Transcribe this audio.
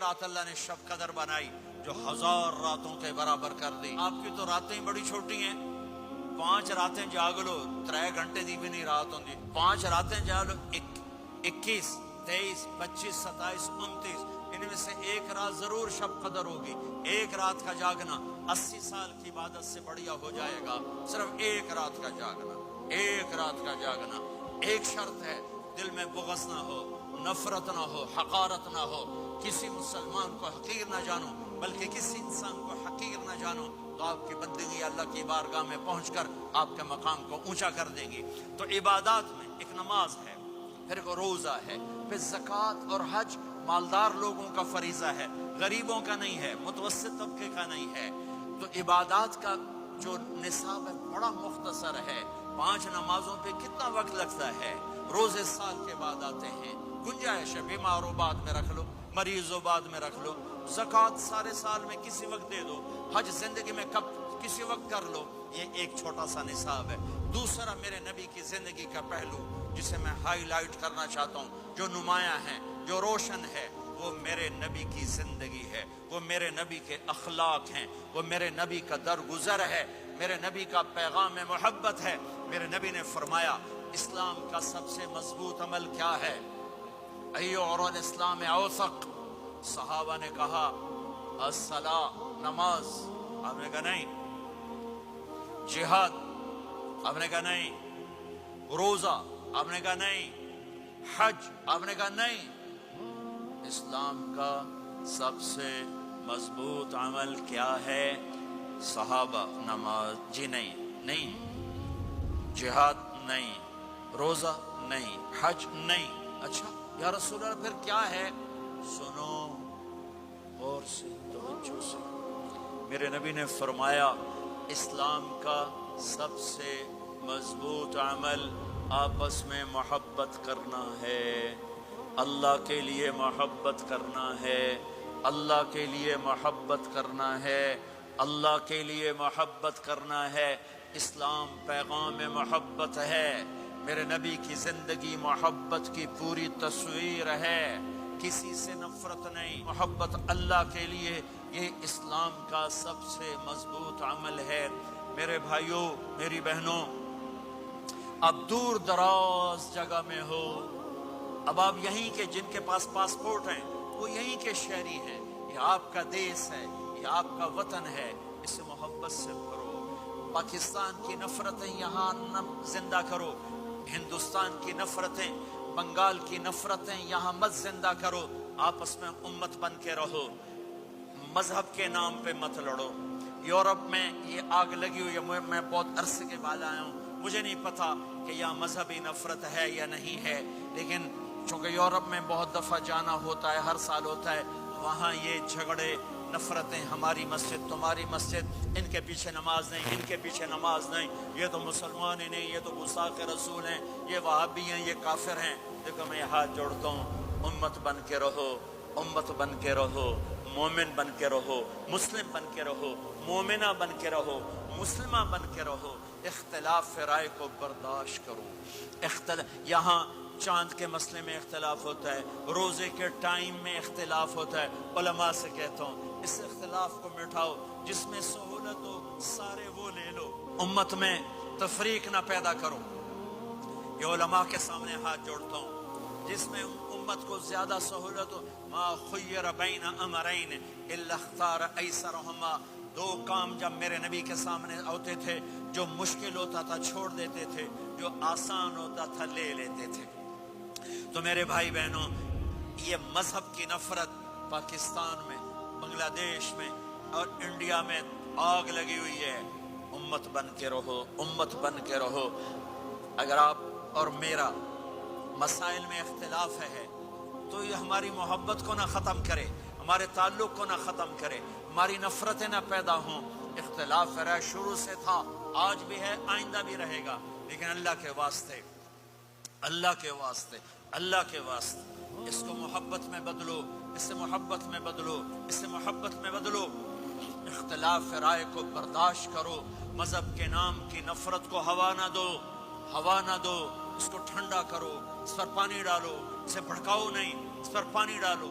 رات اللہ نے شب قدر بنائی جو 1000 راتوں کے برابر کر دی. آپ کی تو راتیں بڑی چھوٹی ہیں. 5 راتیں جاگ لو 3 گھنٹے دی بھی نہیں رات ہوندی. 5 راتیں جاگ لو 21 23 25 27 29 ان میں سے ایک رات ضرور شب قدر ہوگی. ایک رات کا جاگنا 80 سال کی عبادت سے بڑھیا ہو جائے گا. صرف ایک رات کا جاگنا, ایک رات کا جاگنا. ایک شرط ہے, دل میں بغض نہ ہو, نفرت نہ ہو, حقارت نہ ہو. کسی مسلمان کو حقیر نہ جانو بلکہ کسی انسان کو حقیر نہ جانو, تو آپ کی بندگی اللہ کی بارگاہ میں پہنچ کر آپ کے مقام کو اونچا کر دیں گی. تو عبادات میں ایک نماز ہے, پھر ایک روزہ ہے, پھر زکوٰۃ اور حج مالدار لوگوں کا فریضہ ہے, غریبوں کا نہیں ہے, متوسط طبقے کا نہیں ہے. تو عبادات کا جو نصاب ہے بڑا مختصر ہے. 5 نمازوں پہ کتنا وقت لگتا ہے؟ روزے سال کے بعد آتے ہیں, گنجائش ہے, بیماروں بعد میں رکھ لو, مریضوں بعد میں رکھ لو. زکوٰۃ سارے سال میں کسی وقت دے دو, حج زندگی میں کب کسی وقت کر لو. یہ ایک چھوٹا سا نصاب ہے. دوسرا میرے نبی کی زندگی کا پہلو جسے میں ہائی لائٹ کرنا چاہتا ہوں, جو نمایاں ہے, جو روشن ہے, وہ میرے نبی کی زندگی ہے, وہ میرے نبی کے اخلاق ہیں, وہ میرے نبی کا درگزر ہے, میرے نبی کا پیغام محبت ہے. میرے نبی نے فرمایا اسلام کا سب سے مضبوط عمل کیا ہے؟ ایو اور الاسلام اوثق. صحابہ نے کہا الصلاۃ, نماز. آپ نے کہا نہیں. جہاد. آپ نے کہا نہیں. روزہ. آپ نے کہا نہیں. حج. آپ نے کہا نہیں. اسلام کا سب سے مضبوط عمل کیا ہے؟ صحابہ. نماز. جی نہیں. جہاد نہیں. روزہ نہیں. حج نہیں. اچھا یا رسول اللہ پھر کیا ہے؟ سنو اور سے توجہ سے. میرے نبی نے فرمایا اسلام کا سب سے مضبوط عمل آپس میں محبت کرنا ہے. اللہ کے لیے محبت کرنا ہے. اللہ کے لیے محبت کرنا ہے. اللہ کے لیے محبت کرنا ہے. اسلام پیغام محبت ہے. میرے نبی کی زندگی محبت کی پوری تصویر ہے. کسی سے نفرت نہیں, محبت اللہ کے لیے. یہ اسلام کا سب سے مضبوط عمل ہے. میرے بھائیوں, میری بہنوں, اب دور دراز جگہ میں ہو, اب آپ یہیں کے, جن کے پاس پاسپورٹ ہیں وہ یہیں کے شہری ہیں. یہ آپ کا دیس ہے, یہ آپ کا وطن ہے, اسے محبت سے بھرو. پاکستان کی نفرتیں یہاں نہ زندہ کرو, ہندوستان کی نفرتیں, بنگال کی نفرتیں یہاں مت زندہ کرو. آپس میں امت بن کے رہو, مذہب کے نام پہ مت لڑو. یورپ میں یہ آگ لگی ہوئی ہے, میں بہت عرصے کے بعد آیا ہوں, مجھے نہیں پتا کہ یہاں مذہبی نفرت ہے یا نہیں ہے, لیکن چونکہ یورپ میں بہت دفعہ جانا ہوتا ہے, ہر سال ہوتا ہے, وہاں یہ جھگڑے, نفرتیں, ہماری مسجد تمہاری مسجد, ان کے پیچھے نماز نہیں, ان کے پیچھے نماز نہیں, یہ تو مسلمان ہی نہیں, یہ تو گستاخ رسول ہیں, یہ وہابی ہیں, یہ کافر ہیں. دیکھو میں ہاتھ جوڑتا ہوں, امت بن کے رہو, امت بن کے رہو, مومن بن کے رہو, مسلم بن کے رہو, مومنہ بن کے رہو, مسلمہ بن کے رہو. اختلاف رائے کو برداشت کرو. یہاں چاند کے مسئلے میں اختلاف ہوتا ہے, روزے کے ٹائم میں اختلاف ہوتا ہے. علماء سے کہتا ہوں اس اختلاف کو مٹھاؤ, جس میں سہولت ہو سارے وہ لے لو, امت میں تفریق نہ پیدا کرو. یہ علماء کے سامنے ہاتھ جوڑتا ہوں, جس میں امت کو زیادہ سہولت ہو. ما خیر بین امرین الا اختار ایسرہما. 2 کام جب میرے نبی کے سامنے ہوتے تھے, جو مشکل ہوتا تھا چھوڑ دیتے تھے, جو آسان ہوتا تھا لے لیتے تھے. تو میرے بھائی بہنوں, یہ مذہب کی نفرت پاکستان میں, بنگلہ دیش میں اور انڈیا میں آگ لگی ہوئی ہے. امت بن کے رہو, امت بن کے رہو. اگر آپ اور میرا مسائل میں اختلاف ہے تو یہ ہماری محبت کو نہ ختم کرے, ہمارے تعلق کو نہ ختم کرے, ہماری نفرتیں نہ پیدا ہوں. اختلاف رائے شروع سے تھا, آج بھی ہے, آئندہ بھی رہے گا, لیکن اللہ کے واسطے, اللہ کے واسطے, اللہ کے واسطے اس کو محبت میں بدلو, اس سے محبت میں بدلو, اس سے محبت میں بدلو. اختلاف رائے کو برداشت کرو. مذہب کے نام کی نفرت کو ہوا نہ دو, ہوا نہ دو. اس کو ٹھنڈا کرو, اس پر پانی ڈالو, اسے بھڑکاؤ نہیں, اس پر پانی ڈالو.